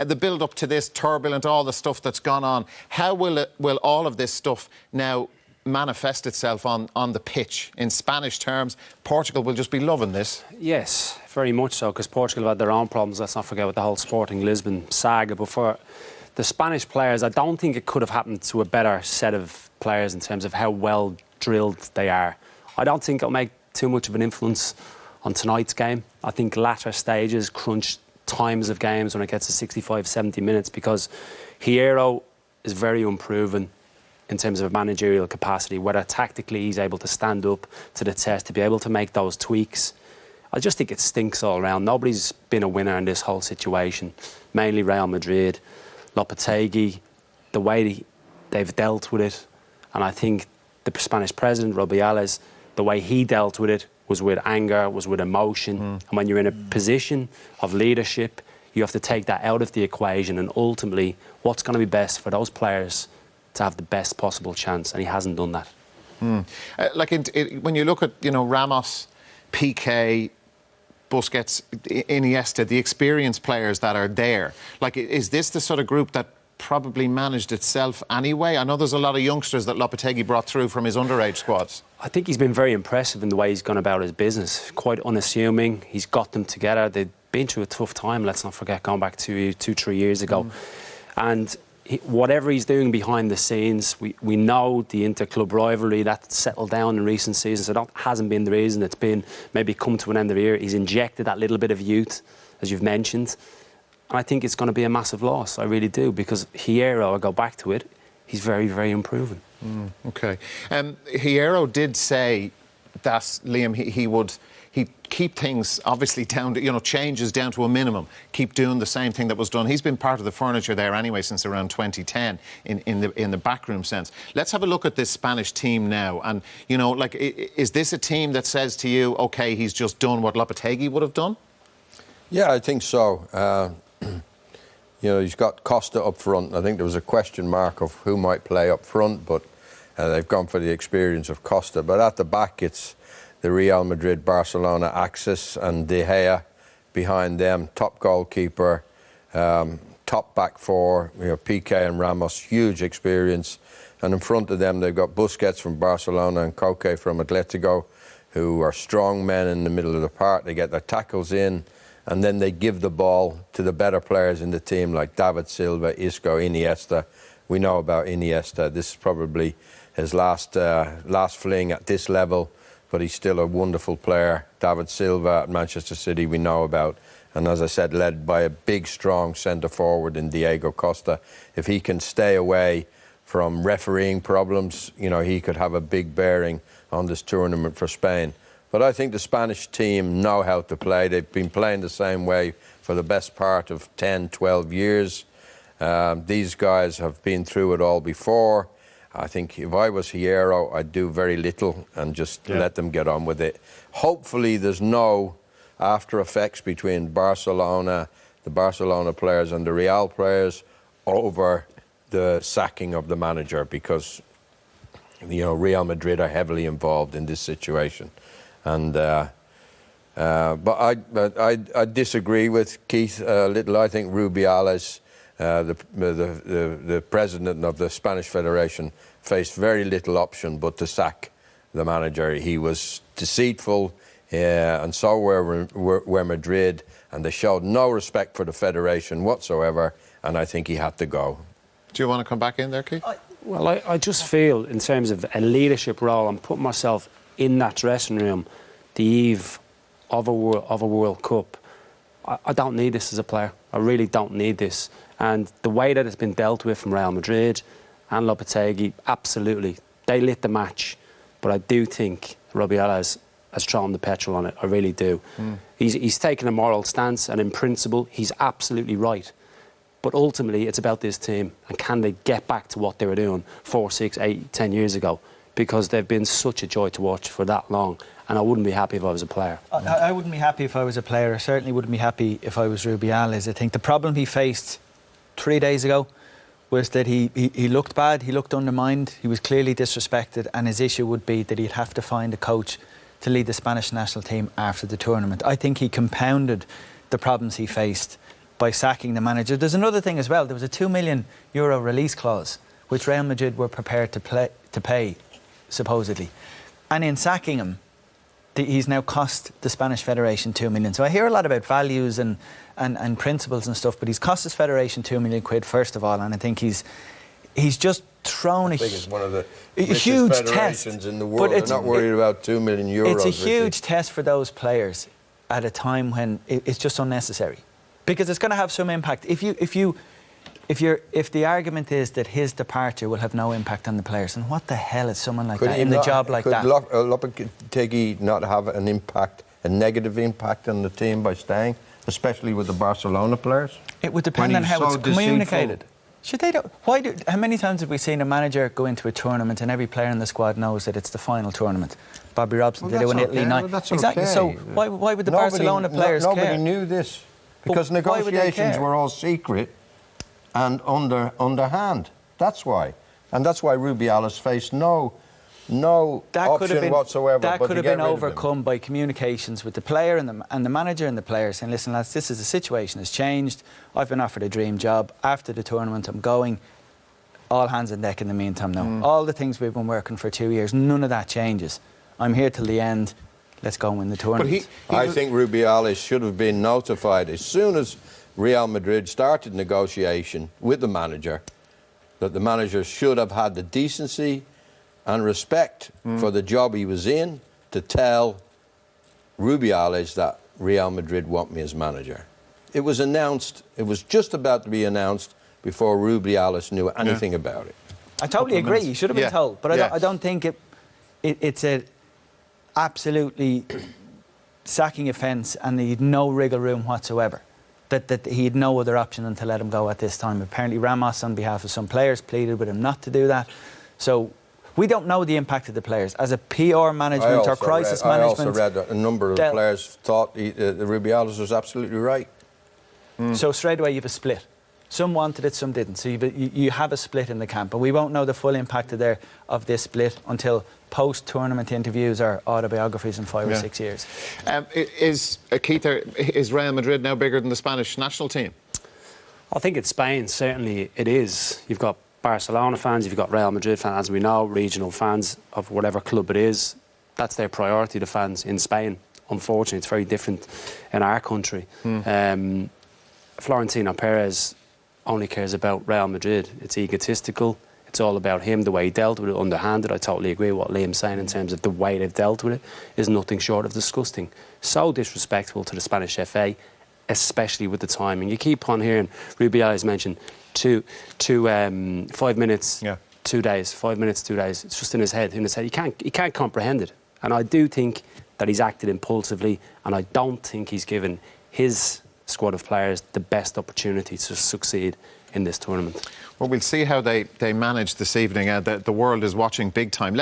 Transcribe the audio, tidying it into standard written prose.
the build-up to this turbulent, all the stuff that's gone on. How will all of this stuff now manifest itself on the pitch? In Spanish terms, Portugal will just be loving this. Yes, very much so, because Portugal have had their own problems. Let's not forget with the whole Sporting Lisbon saga. But for the Spanish players, I don't think it could have happened to a better set of players in terms of how well drilled they are. I don't think it'll make too much of an influence on tonight's game. I think latter stages, crunch times of games when it gets to 65, 70 minutes, because Hierro is very unproven in terms of managerial capacity, whether tactically he's able to stand up to the test, to be able to make those tweaks. I just think it stinks all around. Nobody's been a winner in this whole situation, mainly Real Madrid. Lopetegui, the way they've dealt with it, and I think the Spanish president, Rubiales, the way he dealt with it was with anger, was with emotion. And when you're in a position of leadership, you have to take that out of the equation, and ultimately what's going to be best for those players to have the best possible chance, and he hasn't done that. When you look at, Ramos, Piqué, Busquets, Iniesta, the experienced players that are there, is this the sort of group that probably managed itself anyway? I know there's a lot of youngsters that Lopetegui brought through from his underage squads. I think he's been very impressive in the way he's gone about his business. Quite unassuming. He's got them together. They've been through a tough time, let's not forget, going back 2-3 years ago. And whatever he's doing behind the scenes, we know the inter-club rivalry that's settled down in recent seasons, so that hasn't been the reason. It's been maybe come to an end of the year. He's injected that little bit of youth, as you've mentioned. And I think it's going to be a massive loss, I really do, because Hierro, I go back to it, he's very, very unproven. OK. Hierro did say that, Liam, he'd keep things obviously down to, changes down to a minimum, keep doing the same thing that was done. He's been part of the furniture there anyway since around 2010 in the backroom sense. Let's have a look at this Spanish team now. And, is this a team that says to you, OK, he's just done what Lopetegui would have done? Yeah, I think so. He's got Costa up front. I think there was a question mark of who might play up front, but they've gone for the experience of Costa. But at the back, it's the Real Madrid-Barcelona axis and De Gea behind them, top goalkeeper, top back four, Piqué and Ramos, huge experience. And in front of them, they've got Busquets from Barcelona and Koke from Atletico, who are strong men in the middle of the park. They get their tackles in, and then they give the ball to the better players in the team, like David Silva, Isco, Iniesta. We know about Iniesta. This is probably his last fling at this level, but he's still a wonderful player. David Silva at Manchester City we know about. And as I said, led by a big, strong centre-forward in Diego Costa. If he can stay away from refereeing problems, he could have a big bearing on this tournament for Spain. But I think the Spanish team know how to play. They've been playing the same way for the best part of 10, 12 years. These guys have been through it all before. I think if I was Hierro, I'd do very little and just let them get on with it. Hopefully there's no after effects between the Barcelona players and the Real players over the sacking of the manager, because Real Madrid are heavily involved in this situation. And but I disagree with Keith a little. I think Rubiales, the president of the Spanish Federation, faced very little option but to sack the manager. He was deceitful, and so were Madrid, and they showed no respect for the federation whatsoever, and I think he had to go. Do you want to come back in there, Keith? Well, I just feel, in terms of a leadership role, I'm putting myself in that dressing room, the eve of a World Cup. I don't need this as a player. I really don't need this. And the way that it's been dealt with from Real Madrid and Lopetegui, absolutely, they lit the match. But I do think Rubiales has thrown the petrol on it. I really do. He's taken a moral stance, and in principle, he's absolutely right. But ultimately, it's about this team, and can they get back to what they were doing 4, 6, 8, 10 years ago? Because they've been such a joy to watch for that long, and I wouldn't be happy if I was a player. I wouldn't be happy if I was a player. I certainly wouldn't be happy if I was Rubiales. I think the problem he faced 3 days ago was that he looked bad, he looked undermined, he was clearly disrespected, and his issue would be that he'd have to find a coach to lead the Spanish national team after the tournament. I think he compounded the problems he faced by sacking the manager. There's another thing as well. There was a €2 million release clause, which Real Madrid were prepared to pay, supposedly. And in sacking him, he's now cost the Spanish Federation £2 million. So I hear a lot about values and principles and stuff, but he's cost his federation £2 million, first of all, and I think he's just thrown I think it's one of the huge richest federations test in the world. They're not worried about €2 million. It's a huge test for those players at a time when it's just unnecessary, because it's going to have some impact. If the argument is that his departure will have no impact on the players, and what the hell is someone like that in the job like that? Could Lopetegui not have an impact, a negative impact on the team by staying, especially with the Barcelona players? It would depend on how it's communicated. How many times have we seen a manager go into a tournament and every player in the squad knows that it's the final tournament? Bobby Robson did it when Italy night. Exactly. So why would the Barcelona players care? Nobody knew this, because negotiations were all secret and underhand. That's why. And that's why Rubiales faced no option whatsoever. That could have been overcome by communications with the player and the manager and the players, saying, listen lads, this is the situation has changed. I've been offered a dream job. After the tournament I'm going. All hands on deck in the meantime now. All the things we've been working for 2 years, none of that changes. I'm here till the end. Let's go and win the tournament. I think Rubiales should have been notified as soon as Real Madrid started negotiation with the manager, that the manager should have had the decency and respect for the job he was in to tell Rubiales that Real Madrid want me as manager. It was announced, it was just about to be announced before Rubiales knew anything about it. I totally agree, you should have been told, but I don't think it's a absolutely sacking offence and he had no wriggle room whatsoever. That he had no other option than to let him go at this time. Apparently Ramos, on behalf of some players, pleaded with him not to do that. So we don't know the impact of the players. As a PR management or crisis management... I also read that a number of players thought Rubiales was absolutely right. So straight away you have a split. Some wanted it, some didn't. So you have a split in the camp. And we won't know the full impact of this split until post-tournament interviews or autobiographies in 5 or 6 years. Is Real Madrid now bigger than the Spanish national team? I think in Spain, certainly it is. You've got Barcelona fans, you've got Real Madrid fans, as we know, regional fans of whatever club it is. That's their priority, the fans in Spain. Unfortunately, it's very different in our country. Florentino Perez only cares about Real Madrid. It's egotistical. It's all about him, the way he dealt with it, underhanded. I totally agree with what Liam's saying in terms of the way they've dealt with it is nothing short of disgusting. So disrespectful to the Spanish FA, especially with the timing. You keep on hearing Rubiales mention 5 minutes, 2 days, 5 minutes, 2 days. It's just in his head. He can't comprehend it. And I do think that he's acted impulsively, and I don't think he's given his squad of players the best opportunity to succeed in this tournament. Well, we'll see how they manage this evening. The world is watching big time.